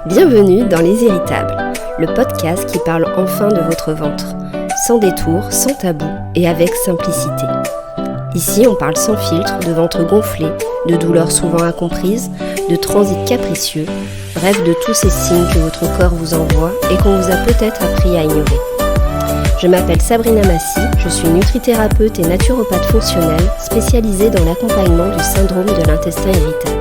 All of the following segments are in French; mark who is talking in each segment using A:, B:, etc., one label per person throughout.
A: Bienvenue dans Les Irritables, le podcast qui parle enfin de votre ventre, sans détour, sans tabou et avec simplicité. Ici, on parle sans filtre de ventre gonflé, de douleurs souvent incomprises, de transit capricieux, bref de tous ces signes que votre corps vous envoie et qu'on vous a peut-être appris à ignorer. Je m'appelle Sabrina Massy, je suis nutrithérapeute et naturopathe fonctionnelle spécialisée dans l'accompagnement du syndrome de l'intestin irritable.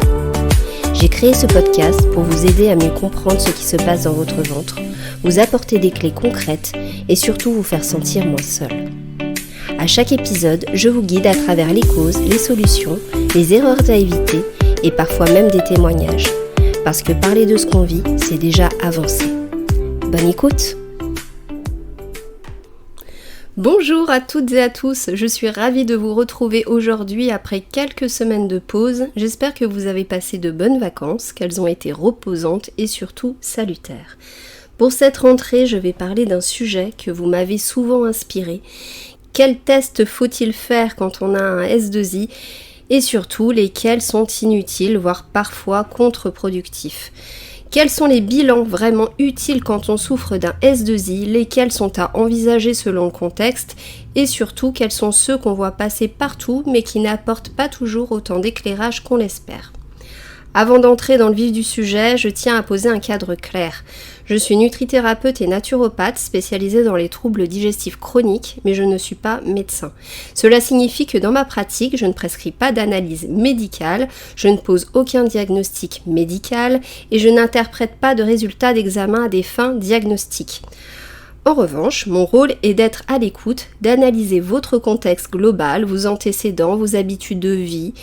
A: J'ai créé ce podcast pour vous aider à mieux comprendre ce qui se passe dans votre ventre, vous apporter des clés concrètes et surtout vous faire sentir moins seul. À chaque épisode, je vous guide à travers les causes, les solutions, les erreurs à éviter et parfois même des témoignages. Parce que parler de ce qu'on vit, c'est déjà avancer. Bonne écoute! Bonjour à toutes et à tous, je suis ravie de vous retrouver aujourd'hui après quelques semaines de pause. J'espère que vous avez passé de bonnes vacances, qu'elles ont été reposantes et surtout salutaires. Pour cette rentrée, je vais parler d'un sujet que vous m'avez souvent inspiré. Quels tests faut-il faire quand on a un S2I ? Et surtout, lesquels sont inutiles, voire parfois contre-productifs ? Quels sont les bilans vraiment utiles quand on souffre d'un S2I, lesquels sont à envisager selon le contexte, et surtout quels sont ceux qu'on voit passer partout mais qui n'apportent pas toujours autant d'éclairage qu'on l'espère. Avant d'entrer dans le vif du sujet, je tiens à poser un cadre clair. Je suis nutrithérapeute et naturopathe spécialisée dans les troubles digestifs chroniques, mais je ne suis pas médecin. Cela signifie que dans ma pratique, je ne prescris pas d'analyse médicale, je ne pose aucun diagnostic médical et je n'interprète pas de résultats d'examen à des fins diagnostiques. En revanche, mon rôle est d'être à l'écoute, d'analyser votre contexte global, vos antécédents, vos habitudes de vie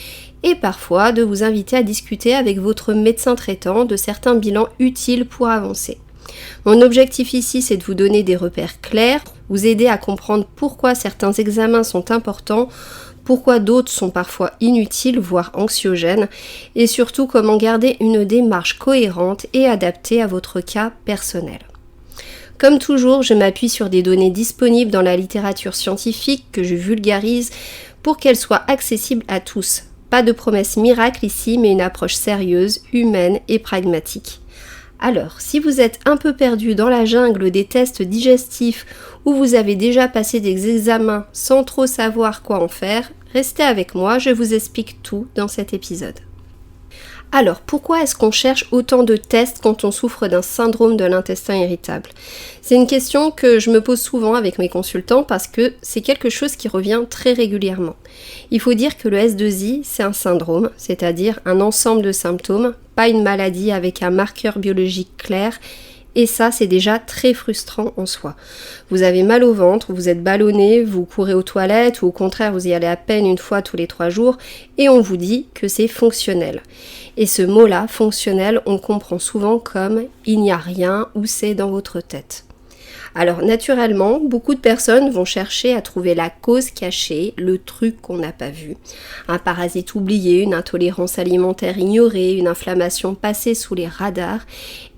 A: et parfois de vous inviter à discuter avec votre médecin traitant de certains bilans utiles pour avancer. Mon objectif ici, c'est de vous donner des repères clairs, vous aider à comprendre pourquoi certains examens sont importants, pourquoi d'autres sont parfois inutiles, voire anxiogènes, et surtout comment garder une démarche cohérente et adaptée à votre cas personnel. Comme toujours, je m'appuie sur des données disponibles dans la littérature scientifique que je vulgarise pour qu'elles soient accessibles à tous. Pas de promesse miracle ici, mais une approche sérieuse, humaine et pragmatique. Alors, si vous êtes un peu perdu dans la jungle des tests digestifs ou vous avez déjà passé des examens sans trop savoir quoi en faire, restez avec moi, je vous explique tout dans cet épisode. Alors, pourquoi est-ce qu'on cherche autant de tests quand on souffre d'un syndrome de l'intestin irritable ? C'est une question que je me pose souvent avec mes consultants parce que c'est quelque chose qui revient très régulièrement. Il faut dire que le S2I, c'est un syndrome, c'est-à-dire un ensemble de symptômes, pas une maladie avec un marqueur biologique clair. Et ça, c'est déjà très frustrant en soi. Vous avez mal au ventre, vous êtes ballonné, vous courez aux toilettes ou au contraire, vous y allez à peine une fois tous les 3 jours et on vous dit que c'est fonctionnel. Et ce mot-là, fonctionnel, on le comprend souvent comme « il n'y a rien » ou « c'est dans votre tête ». Alors naturellement, beaucoup de personnes vont chercher à trouver la cause cachée, le truc qu'on n'a pas vu. Un parasite oublié, une intolérance alimentaire ignorée, une inflammation passée sous les radars.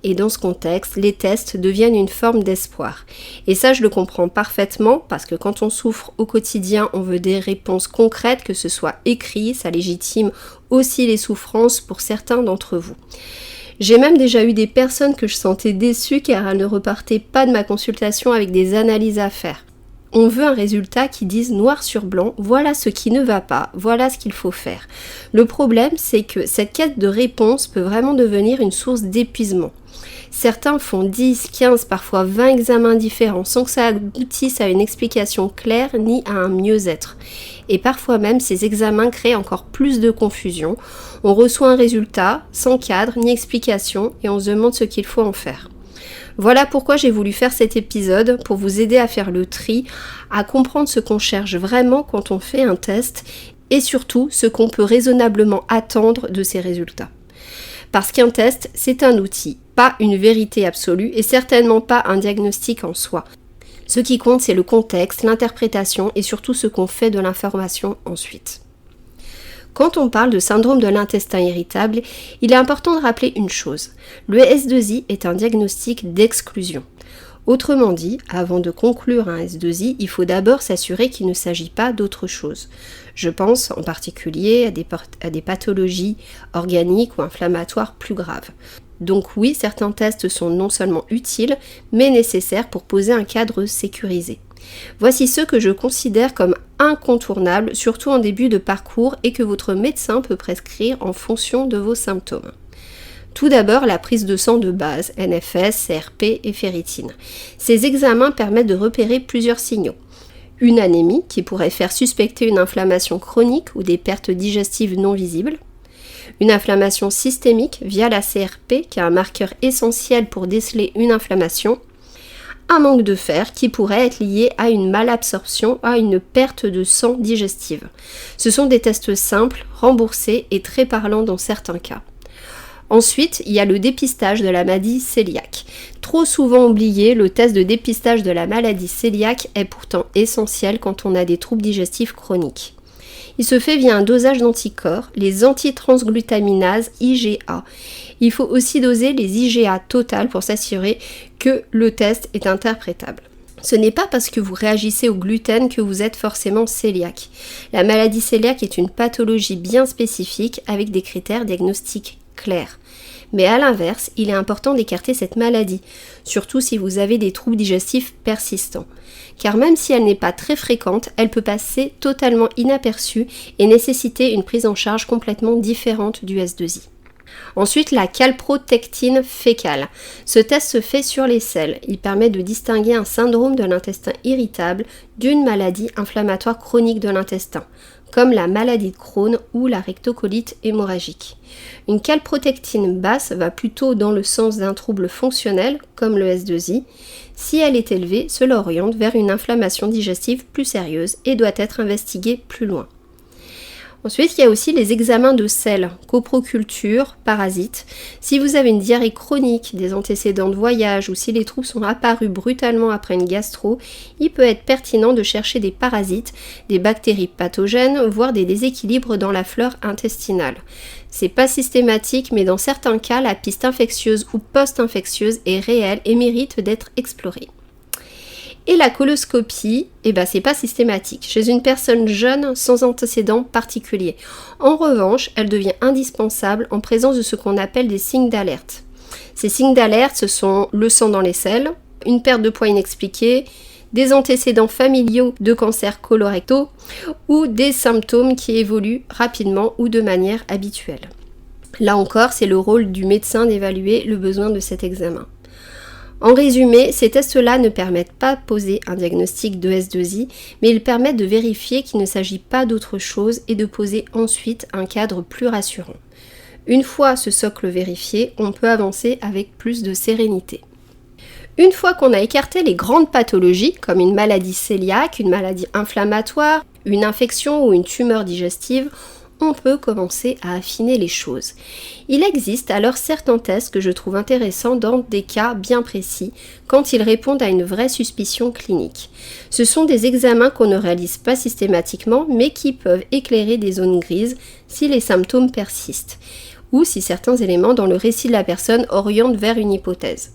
A: Et dans ce contexte, les tests deviennent une forme d'espoir. Et ça, je le comprends parfaitement parce que quand on souffre au quotidien, on veut des réponses concrètes, que ce soit écrit, ça légitime aussi les souffrances pour certains d'entre vous. J'ai même déjà eu des personnes que je sentais déçues car elles ne repartaient pas de ma consultation avec des analyses à faire. On veut un résultat qui dise noir sur blanc, voilà ce qui ne va pas, voilà ce qu'il faut faire. Le problème, c'est que cette quête de réponse peut vraiment devenir une source d'épuisement. Certains font 10, 15, parfois 20 examens différents sans que ça aboutisse à une explication claire ni à un mieux-être. Et parfois même, ces examens créent encore plus de confusion. On reçoit un résultat sans cadre ni explication et on se demande ce qu'il faut en faire. Voilà pourquoi j'ai voulu faire cet épisode pour vous aider à faire le tri, à comprendre ce qu'on cherche vraiment quand on fait un test et surtout ce qu'on peut raisonnablement attendre de ces résultats. Parce qu'un test, c'est un outil, pas une vérité absolue et certainement pas un diagnostic en soi. Ce qui compte, c'est le contexte, l'interprétation et surtout ce qu'on fait de l'information ensuite. Quand on parle de syndrome de l'intestin irritable, il est important de rappeler une chose. Le S2I est un diagnostic d'exclusion. Autrement dit, avant de conclure un S2I, il faut d'abord s'assurer qu'il ne s'agit pas d'autre chose. Je pense en particulier à des pathologies organiques ou inflammatoires plus graves. Donc oui, certains tests sont non seulement utiles, mais nécessaires pour poser un cadre sécurisé. Voici ceux que je considère comme incontournables, surtout en début de parcours et que votre médecin peut prescrire en fonction de vos symptômes. Tout d'abord, la prise de sang de base, NFS, CRP et ferritine. Ces examens permettent de repérer plusieurs signaux. Une anémie qui pourrait faire suspecter une inflammation chronique ou des pertes digestives non visibles. Une inflammation systémique via la CRP qui est un marqueur essentiel pour déceler une inflammation. Un manque de fer qui pourrait être lié à une malabsorption, à une perte de sang digestive. Ce sont des tests simples, remboursés et très parlants dans certains cas. Ensuite, il y a le dépistage de la maladie cœliaque. Trop souvent oublié, le test de dépistage de la maladie cœliaque est pourtant essentiel quand on a des troubles digestifs chroniques. Il se fait via un dosage d'anticorps, les antitransglutaminases IgA. Il faut aussi doser les IgA totales pour s'assurer que le test est interprétable. Ce n'est pas parce que vous réagissez au gluten que vous êtes forcément cœliaque. La maladie cœliaque est une pathologie bien spécifique avec des critères diagnostiques clairs. Mais à l'inverse, il est important d'écarter cette maladie, surtout si vous avez des troubles digestifs persistants. Car même si elle n'est pas très fréquente, elle peut passer totalement inaperçue et nécessiter une prise en charge complètement différente du S2I. Ensuite, la calprotectine fécale. Ce test se fait sur les selles. Il permet de distinguer un syndrome de l'intestin irritable d'une maladie inflammatoire chronique de l'intestin, comme la maladie de Crohn ou la rectocolite hémorragique. Une calprotectine basse va plutôt dans le sens d'un trouble fonctionnel, comme le S2I. Si elle est élevée, cela oriente vers une inflammation digestive plus sérieuse et doit être investiguée plus loin. Ensuite, il y a aussi les examens de selles, coproculture, parasites. Si vous avez une diarrhée chronique, des antécédents de voyage ou si les troubles sont apparus brutalement après une gastro, il peut être pertinent de chercher des parasites, des bactéries pathogènes, voire des déséquilibres dans la flore intestinale. C'est pas systématique, mais dans certains cas, la piste infectieuse ou post-infectieuse est réelle et mérite d'être explorée. Et la coloscopie, c'est pas systématique, chez une personne jeune sans antécédents particuliers. En revanche, elle devient indispensable en présence de ce qu'on appelle des signes d'alerte. Ces signes d'alerte, ce sont le sang dans les selles, une perte de poids inexpliquée, des antécédents familiaux de cancer colorectaux ou des symptômes qui évoluent rapidement ou de manière habituelle. Là encore, c'est le rôle du médecin d'évaluer le besoin de cet examen. En résumé, ces tests-là ne permettent pas de poser un diagnostic de S2I, mais ils permettent de vérifier qu'il ne s'agit pas d'autre chose et de poser ensuite un cadre plus rassurant. Une fois ce socle vérifié, on peut avancer avec plus de sérénité. Une fois qu'on a écarté les grandes pathologies, comme une maladie cœliaque, une maladie inflammatoire, une infection ou une tumeur digestive, on peut commencer à affiner les choses. Il existe alors certains tests que je trouve intéressants dans des cas bien précis, quand ils répondent à une vraie suspicion clinique. Ce sont des examens qu'on ne réalise pas systématiquement, mais qui peuvent éclairer des zones grises si les symptômes persistent, ou si certains éléments dans le récit de la personne orientent vers une hypothèse.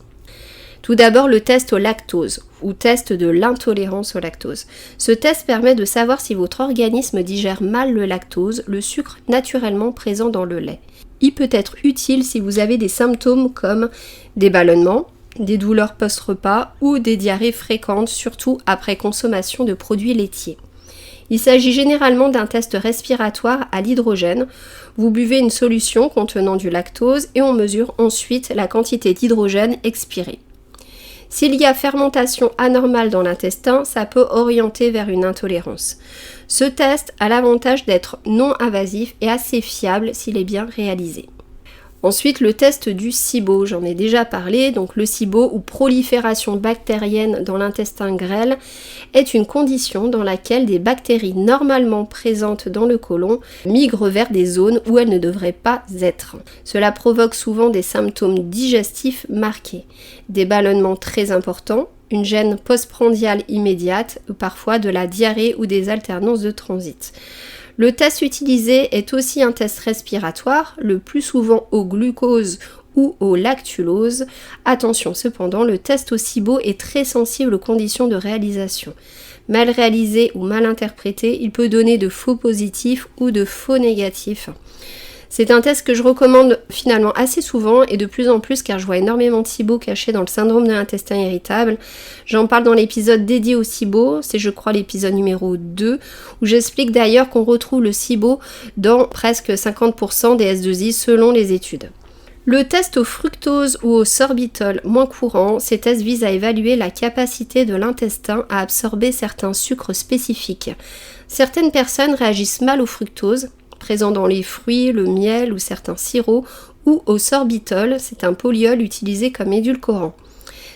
A: Tout d'abord, le test au lactose, ou test de l'intolérance au lactose. Ce test permet de savoir si votre organisme digère mal le lactose, le sucre naturellement présent dans le lait. Il peut être utile si vous avez des symptômes comme des ballonnements, des douleurs post-repas ou des diarrhées fréquentes, surtout après consommation de produits laitiers. Il s'agit généralement d'un test respiratoire à l'hydrogène. Vous buvez une solution contenant du lactose et on mesure ensuite la quantité d'hydrogène expirée. S'il y a fermentation anormale dans l'intestin, ça peut orienter vers une intolérance. Ce test a l'avantage d'être non invasif et assez fiable s'il est bien réalisé. Ensuite, le test du SIBO, j'en ai déjà parlé. Donc le SIBO, ou prolifération bactérienne dans l'intestin grêle, est une condition dans laquelle des bactéries normalement présentes dans le côlon migrent vers des zones où elles ne devraient pas être. Cela provoque souvent des symptômes digestifs marqués, des ballonnements très importants, une gêne postprandiale immédiate, ou parfois de la diarrhée ou des alternances de transit. Le test utilisé est aussi un test respiratoire, le plus souvent au glucose ou au lactulose. Attention cependant, le test au SIBO est très sensible aux conditions de réalisation. Mal réalisé ou mal interprété, il peut donner de faux positifs ou de faux négatifs. C'est un test que je recommande finalement assez souvent et de plus en plus car je vois énormément de SIBO cachés dans le syndrome de l'intestin irritable. J'en parle dans l'épisode dédié au SIBO, c'est je crois l'épisode numéro 2, où j'explique d'ailleurs qu'on retrouve le SIBO dans presque 50% des S2I selon les études. Le test au fructose ou au sorbitol moins courant, ces tests visent à évaluer la capacité de l'intestin à absorber certains sucres spécifiques. Certaines personnes réagissent mal au fructose, présent dans les fruits, le miel ou certains sirops, ou au sorbitol, c'est un polyol utilisé comme édulcorant.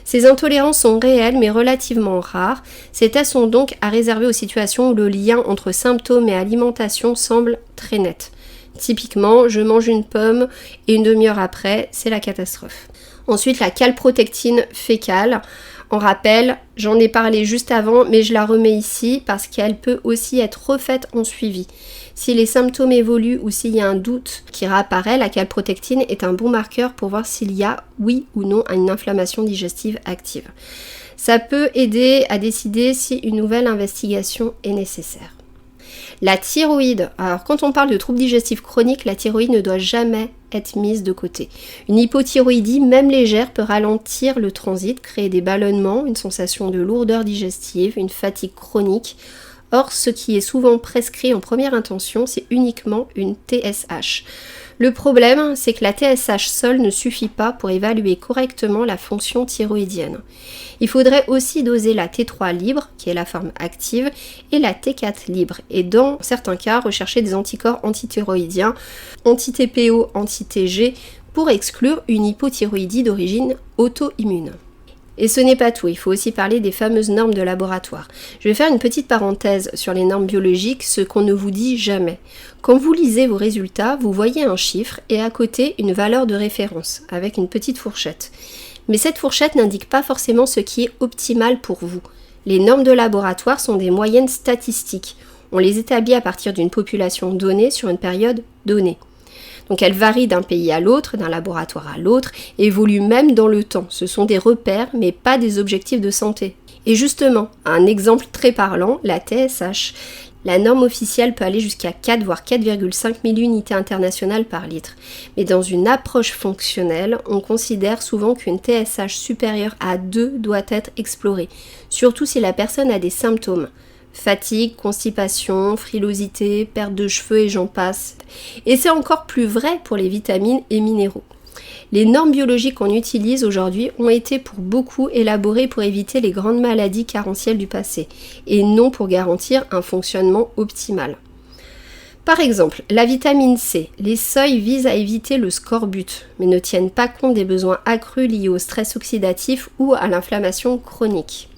A: Ces intolérances sont réelles mais relativement rares. Ces tests sont donc à réserver aux situations où le lien entre symptômes et alimentation semble très net. Typiquement, je mange une pomme et une demi-heure après, c'est la catastrophe. Ensuite, la calprotectine fécale. En rappel, j'en ai parlé juste avant, mais je la remets ici parce qu'elle peut aussi être refaite en suivi. Si les symptômes évoluent ou s'il y a un doute qui réapparaît, la calprotectine est un bon marqueur pour voir s'il y a, oui ou non, une inflammation digestive active. Ça peut aider à décider si une nouvelle investigation est nécessaire. La thyroïde. Alors quand on parle de troubles digestifs chroniques, la thyroïde ne doit jamais être mise de côté. Une hypothyroïdie, même légère, peut ralentir le transit, créer des ballonnements, une sensation de lourdeur digestive, une fatigue chronique. Or, ce qui est souvent prescrit en première intention, c'est uniquement une TSH. Le problème, c'est que la TSH seule ne suffit pas pour évaluer correctement la fonction thyroïdienne. Il faudrait aussi doser la T3 libre, qui est la forme active, et la T4 libre, et dans certains cas, rechercher des anticorps antithyroïdiens, anti-TPO, anti-TG, pour exclure une hypothyroïdie d'origine auto-immune. Et ce n'est pas tout, il faut aussi parler des fameuses normes de laboratoire. Je vais faire une petite parenthèse sur les normes biologiques, ce qu'on ne vous dit jamais. Quand vous lisez vos résultats, vous voyez un chiffre et à côté une valeur de référence, avec une petite fourchette. Mais cette fourchette n'indique pas forcément ce qui est optimal pour vous. Les normes de laboratoire sont des moyennes statistiques. On les établit à partir d'une population donnée sur une période donnée. Donc elles varient d'un pays à l'autre, d'un laboratoire à l'autre, et évoluent même dans le temps. Ce sont des repères, mais pas des objectifs de santé. Et justement, un exemple très parlant, la TSH. La norme officielle peut aller jusqu'à 4 voire 4,5 milliunités internationales par litre. Mais dans une approche fonctionnelle, on considère souvent qu'une TSH supérieure à 2 doit être explorée, surtout si la personne a des symptômes. Fatigue, constipation, frilosité, perte de cheveux et j'en passe. Et c'est encore plus vrai pour les vitamines et minéraux. Les normes biologiques qu'on utilise aujourd'hui ont été pour beaucoup élaborées pour éviter les grandes maladies carentielles du passé, et non pour garantir un fonctionnement optimal. Par exemple, la vitamine C, les seuils visent à éviter le scorbut, mais ne tiennent pas compte des besoins accrus liés au stress oxydatif ou à l'inflammation chronique.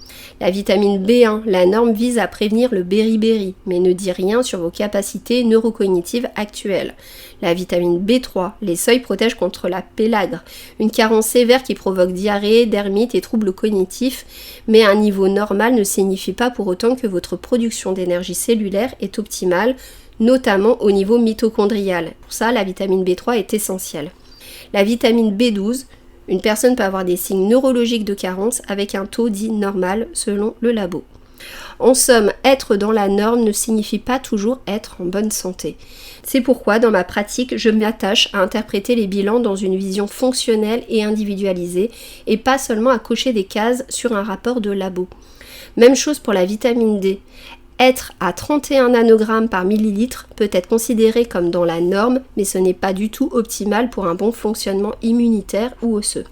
A: La vitamine B1, la norme vise à prévenir le beriberi, mais ne dit rien sur vos capacités neurocognitives actuelles. La vitamine B3, les seuils protègent contre la pélagre, une carence sévère qui provoque diarrhée, dermite et troubles cognitifs, mais un niveau normal ne signifie pas pour autant que votre production d'énergie cellulaire est optimale, notamment au niveau mitochondrial. Pour ça, la vitamine B3 est essentielle. La vitamine B12, une personne peut avoir des signes neurologiques de carence avec un taux dit normal selon le labo. En somme, être dans la norme ne signifie pas toujours être en bonne santé. C'est pourquoi dans ma pratique, je m'attache à interpréter les bilans dans une vision fonctionnelle et individualisée et pas seulement à cocher des cases sur un rapport de labo. Même chose pour la vitamine D. Être à 31 nanogrammes par millilitre peut être considéré comme dans la norme, mais ce n'est pas du tout optimal pour un bon fonctionnement immunitaire ou osseux.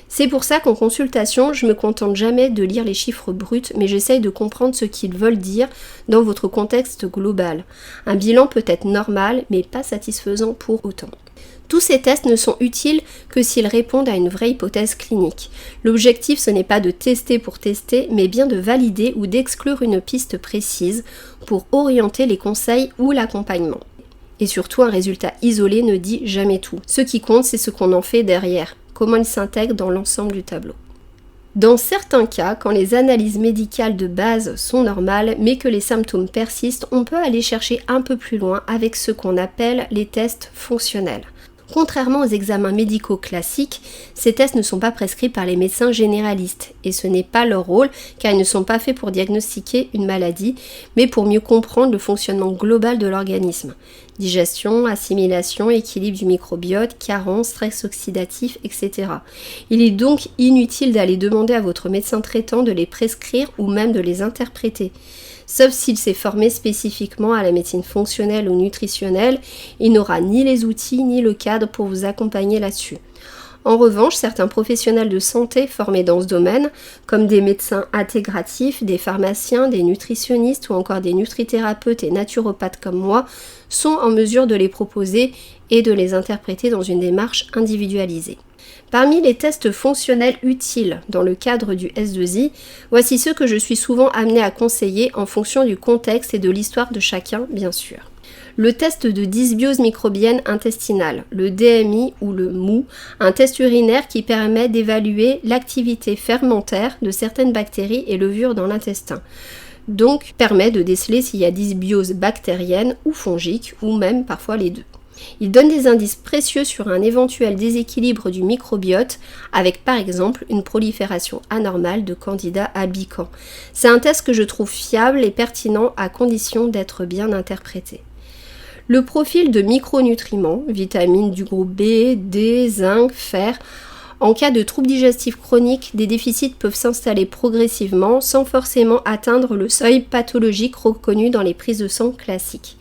A: C'est pour ça qu'en consultation, je me contente jamais de lire les chiffres bruts, mais j'essaye de comprendre ce qu'ils veulent dire dans votre contexte global. Un bilan peut être normal, mais pas satisfaisant pour autant. Tous ces tests ne sont utiles que s'ils répondent à une vraie hypothèse clinique. L'objectif, ce n'est pas de tester pour tester, mais bien de valider ou d'exclure une piste précise pour orienter les conseils ou l'accompagnement. Et surtout, un résultat isolé ne dit jamais tout. Ce qui compte, c'est ce qu'on en fait derrière, comment il s'intègre dans l'ensemble du tableau. Dans certains cas, quand les analyses médicales de base sont normales, mais que les symptômes persistent, on peut aller chercher un peu plus loin avec ce qu'on appelle les tests fonctionnels. Contrairement aux examens médicaux classiques, ces tests ne sont pas prescrits par les médecins généralistes et ce n'est pas leur rôle car ils ne sont pas faits pour diagnostiquer une maladie mais pour mieux comprendre le fonctionnement global de l'organisme. Digestion, assimilation, équilibre du microbiote, carence, stress oxydatif, etc. Il est donc inutile d'aller demander à votre médecin traitant de les prescrire ou même de les interpréter. Sauf s'il s'est formé spécifiquement à la médecine fonctionnelle ou nutritionnelle, il n'aura ni les outils ni le cadre pour vous accompagner là-dessus. En revanche, certains professionnels de santé formés dans ce domaine, comme des médecins intégratifs, des pharmaciens, des nutritionnistes ou encore des nutrithérapeutes et naturopathes comme moi, sont en mesure de les proposer et de les interpréter dans une démarche individualisée. Parmi les tests fonctionnels utiles dans le cadre du S2I, voici ceux que je suis souvent amenée à conseiller en fonction du contexte et de l'histoire de chacun, bien sûr. Le test de dysbiose microbienne intestinale, le DMI ou le MOU, un test urinaire qui permet d'évaluer l'activité fermentaire de certaines bactéries et levures dans l'intestin. Donc, permet de déceler s'il y a dysbiose bactérienne ou fongique, ou même parfois les deux. Il donne des indices précieux sur un éventuel déséquilibre du microbiote avec par exemple une prolifération anormale de candidats albicans. C'est un test que je trouve fiable et pertinent à condition d'être bien interprété. Le profil de micronutriments, vitamines du groupe B, D, zinc, fer. En cas de troubles digestifs chroniques, des déficits peuvent s'installer progressivement sans forcément atteindre le seuil pathologique reconnu dans les prises de sang classiques.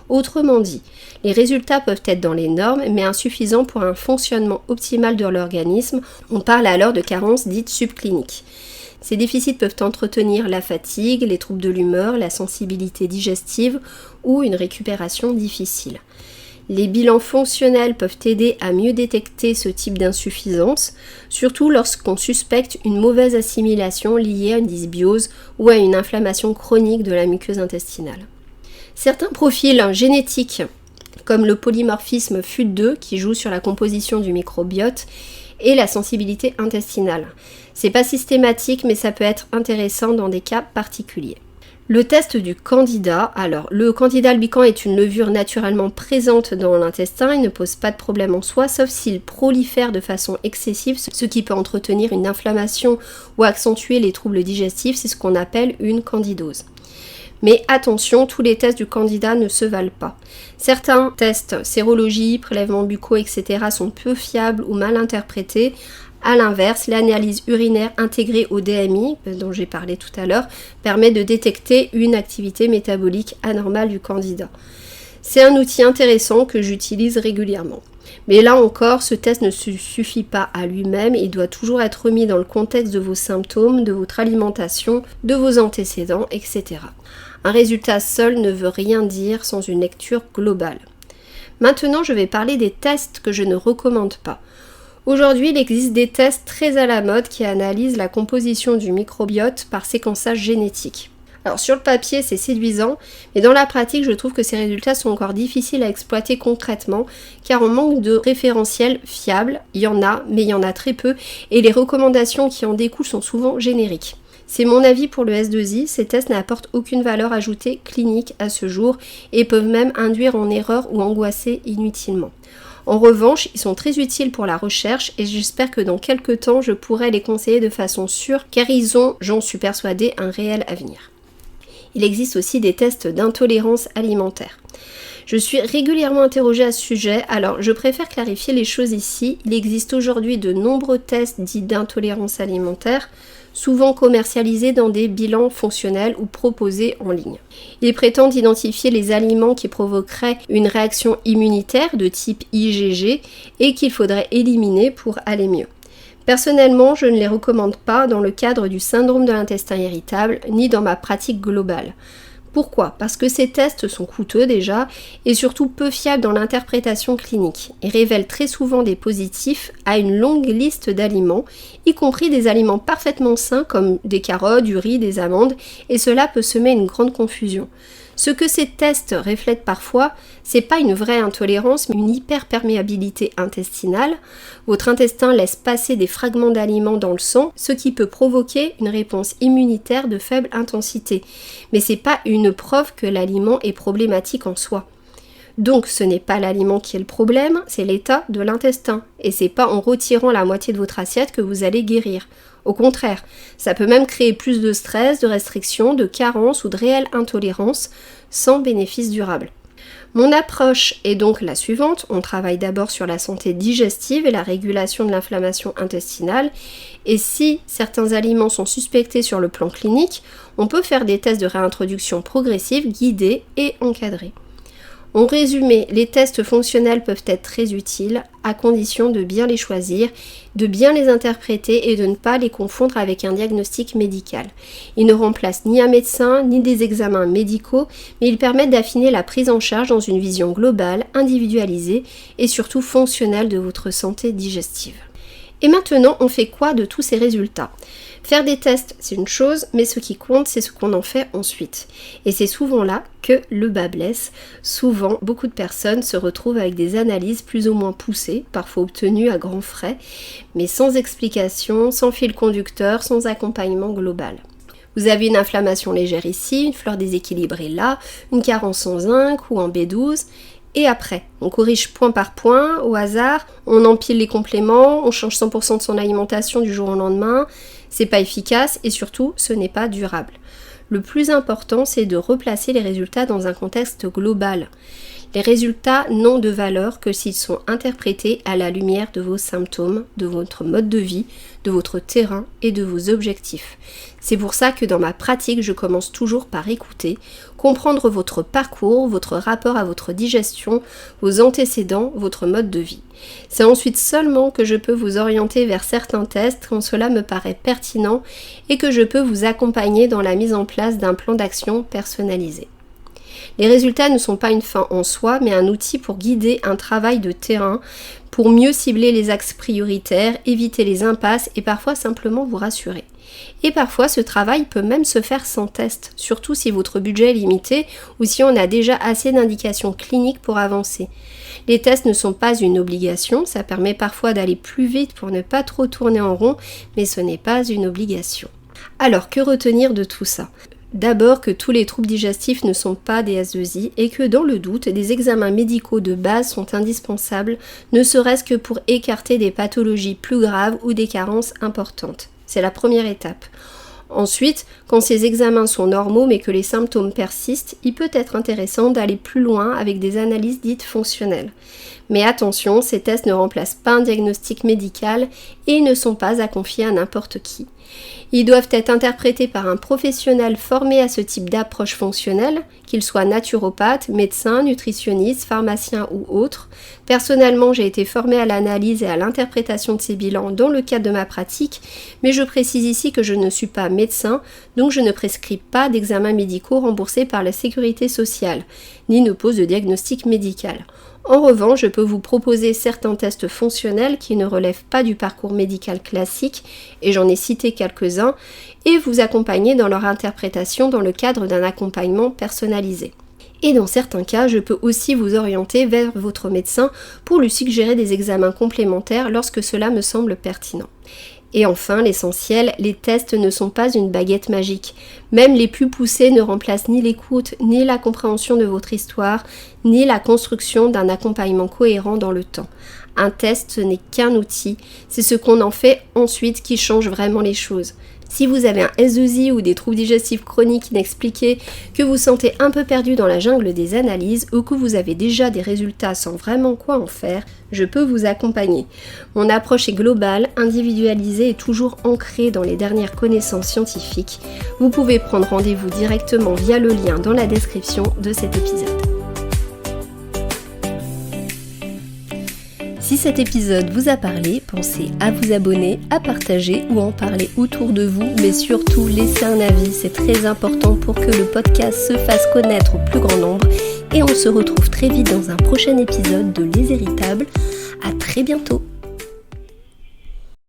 A: Autrement dit, les résultats peuvent être dans les normes, mais insuffisants pour un fonctionnement optimal de l'organisme. On parle alors de carences dites subcliniques. Ces déficits peuvent entretenir la fatigue, les troubles de l'humeur, la sensibilité digestive ou une récupération difficile. Les bilans fonctionnels peuvent aider à mieux détecter ce type d'insuffisance, surtout lorsqu'on suspecte une mauvaise assimilation liée à une dysbiose ou à une inflammation chronique de la muqueuse intestinale. Certains profils génétiques, comme le polymorphisme FUT2 qui joue sur la composition du microbiote, et la sensibilité intestinale. C'est pas systématique, mais ça peut être intéressant dans des cas particuliers. Le test du candida. Alors, le candida albicans est une levure naturellement présente dans l'intestin. Il ne pose pas de problème en soi, sauf s'il prolifère de façon excessive, ce qui peut entretenir une inflammation ou accentuer les troubles digestifs. C'est ce qu'on appelle une candidose. Mais attention, tous les tests du candida ne se valent pas. Certains tests, sérologie, prélèvements buccaux, etc. sont peu fiables ou mal interprétés. A l'inverse, l'analyse urinaire intégrée au DMI, dont j'ai parlé tout à l'heure, permet de détecter une activité métabolique anormale du candida. C'est un outil intéressant que j'utilise régulièrement. Mais là encore, ce test ne suffit pas à lui-même, il doit toujours être remis dans le contexte de vos symptômes, de votre alimentation, de vos antécédents, etc. Un résultat seul ne veut rien dire sans une lecture globale. Maintenant, je vais parler des tests que je ne recommande pas. Aujourd'hui, il existe des tests très à la mode qui analysent la composition du microbiote par séquençage génétique. Alors sur le papier, c'est séduisant, mais dans la pratique, je trouve que ces résultats sont encore difficiles à exploiter concrètement, car on manque de référentiels fiables. Il y en a, mais il y en a très peu, et les recommandations qui en découlent sont souvent génériques. C'est mon avis pour le S2I, ces tests n'apportent aucune valeur ajoutée clinique à ce jour, et peuvent même induire en erreur ou angoisser inutilement. En revanche, ils sont très utiles pour la recherche et j'espère que dans quelques temps, je pourrai les conseiller de façon sûre car ils ont, j'en suis persuadée, un réel avenir. Il existe aussi des tests d'intolérance alimentaire. Je suis régulièrement interrogée à ce sujet, alors je préfère clarifier les choses ici. Il existe aujourd'hui de nombreux tests dits d'intolérance alimentaire, souvent commercialisés dans des bilans fonctionnels ou proposés en ligne. Ils prétendent identifier les aliments qui provoqueraient une réaction immunitaire de type IgG et qu'il faudrait éliminer pour aller mieux. Personnellement, je ne les recommande pas dans le cadre du syndrome de l'intestin irritable ni dans ma pratique globale. Pourquoi ? Parce que ces tests sont coûteux déjà et surtout peu fiables dans l'interprétation clinique et révèlent très souvent des positifs à une longue liste d'aliments, y compris des aliments parfaitement sains comme des carottes, du riz, des amandes, et cela peut semer une grande confusion. Ce que ces tests reflètent parfois, c'est pas une vraie intolérance, mais une hyperperméabilité intestinale. Votre intestin laisse passer des fragments d'aliments dans le sang, ce qui peut provoquer une réponse immunitaire de faible intensité. Mais c'est pas une preuve que l'aliment est problématique en soi. Donc ce n'est pas l'aliment qui est le problème, c'est l'état de l'intestin. Et c'est pas en retirant la moitié de votre assiette que vous allez guérir. Au contraire, ça peut même créer plus de stress, de restrictions, de carences ou de réelle intolérance sans bénéfice durable. Mon approche est donc la suivante. On travaille d'abord sur la santé digestive et la régulation de l'inflammation intestinale. Et si certains aliments sont suspectés sur le plan clinique, on peut faire des tests de réintroduction progressive, guidés et encadrés. En résumé, les tests fonctionnels peuvent être très utiles à condition de bien les choisir, de bien les interpréter et de ne pas les confondre avec un diagnostic médical. Ils ne remplacent ni un médecin ni des examens médicaux, mais ils permettent d'affiner la prise en charge dans une vision globale, individualisée et surtout fonctionnelle de votre santé digestive. Et maintenant, on fait quoi de tous ces résultats ? Faire des tests, c'est une chose, mais ce qui compte, c'est ce qu'on en fait ensuite. Et c'est souvent là que le bât blesse. Souvent, beaucoup de personnes se retrouvent avec des analyses plus ou moins poussées, parfois obtenues à grands frais, mais sans explication, sans fil conducteur, sans accompagnement global. Vous avez une inflammation légère ici, une fleur déséquilibrée là, une carence en zinc ou en B12, et après, on corrige point par point, au hasard, on empile les compléments, on change 100% de son alimentation du jour au lendemain, c'est pas efficace et surtout, ce n'est pas durable. Le plus important, c'est de replacer les résultats dans un contexte global. Les résultats n'ont de valeur que s'ils sont interprétés à la lumière de vos symptômes, de votre mode de vie, de votre terrain et de vos objectifs. C'est pour ça que dans ma pratique, je commence toujours par écouter, comprendre votre parcours, votre rapport à votre digestion, vos antécédents, votre mode de vie. C'est ensuite seulement que je peux vous orienter vers certains tests quand cela me paraît pertinent et que je peux vous accompagner dans la mise en place d'un plan d'action personnalisé. Les résultats ne sont pas une fin en soi, mais un outil pour guider un travail de terrain, pour mieux cibler les axes prioritaires, éviter les impasses et parfois simplement vous rassurer. Et parfois, ce travail peut même se faire sans test, surtout si votre budget est limité ou si on a déjà assez d'indications cliniques pour avancer. Les tests ne sont pas une obligation, ça permet parfois d'aller plus vite pour ne pas trop tourner en rond, mais ce n'est pas une obligation. Alors, que retenir de tout ça ? D'abord que tous les troubles digestifs ne sont pas des S2I et que dans le doute, des examens médicaux de base sont indispensables, ne serait-ce que pour écarter des pathologies plus graves ou des carences importantes. C'est la première étape. Ensuite, quand ces examens sont normaux mais que les symptômes persistent, il peut être intéressant d'aller plus loin avec des analyses dites fonctionnelles. Mais attention, ces tests ne remplacent pas un diagnostic médical et ils ne sont pas à confier à n'importe qui. Ils doivent être interprétés par un professionnel formé à ce type d'approche fonctionnelle, qu'il soit naturopathe, médecin, nutritionniste, pharmacien ou autre. Personnellement, j'ai été formée à l'analyse et à l'interprétation de ces bilans dans le cadre de ma pratique, mais je précise ici que je ne suis pas médecin, donc je ne prescris pas d'examens médicaux remboursés par la sécurité sociale, ni ne pose de diagnostic médical. En revanche, je peux vous proposer certains tests fonctionnels qui ne relèvent pas du parcours médical classique, et j'en ai cité quelques-uns, et vous accompagner dans leur interprétation dans le cadre d'un accompagnement personnalisé. Et dans certains cas, je peux aussi vous orienter vers votre médecin pour lui suggérer des examens complémentaires lorsque cela me semble pertinent. Et enfin, l'essentiel, les tests ne sont pas une baguette magique. Même les plus poussés ne remplacent ni l'écoute, ni la compréhension de votre histoire, ni la construction d'un accompagnement cohérent dans le temps. Un test, ce n'est qu'un outil, c'est ce qu'on en fait ensuite qui change vraiment les choses. Si vous avez un S2I ou des troubles digestifs chroniques inexpliqués, que vous sentez un peu perdu dans la jungle des analyses ou que vous avez déjà des résultats sans vraiment quoi en faire, je peux vous accompagner. Mon approche est globale, individualisée et toujours ancrée dans les dernières connaissances scientifiques. Vous pouvez prendre rendez-vous directement via le lien dans la description de cet épisode. Si cet épisode vous a parlé, pensez à vous abonner, à partager ou en parler autour de vous, mais surtout laissez un avis, c'est très important pour que le podcast se fasse connaître au plus grand nombre. Et on se retrouve très vite dans un prochain épisode de Les Héritables. À très bientôt.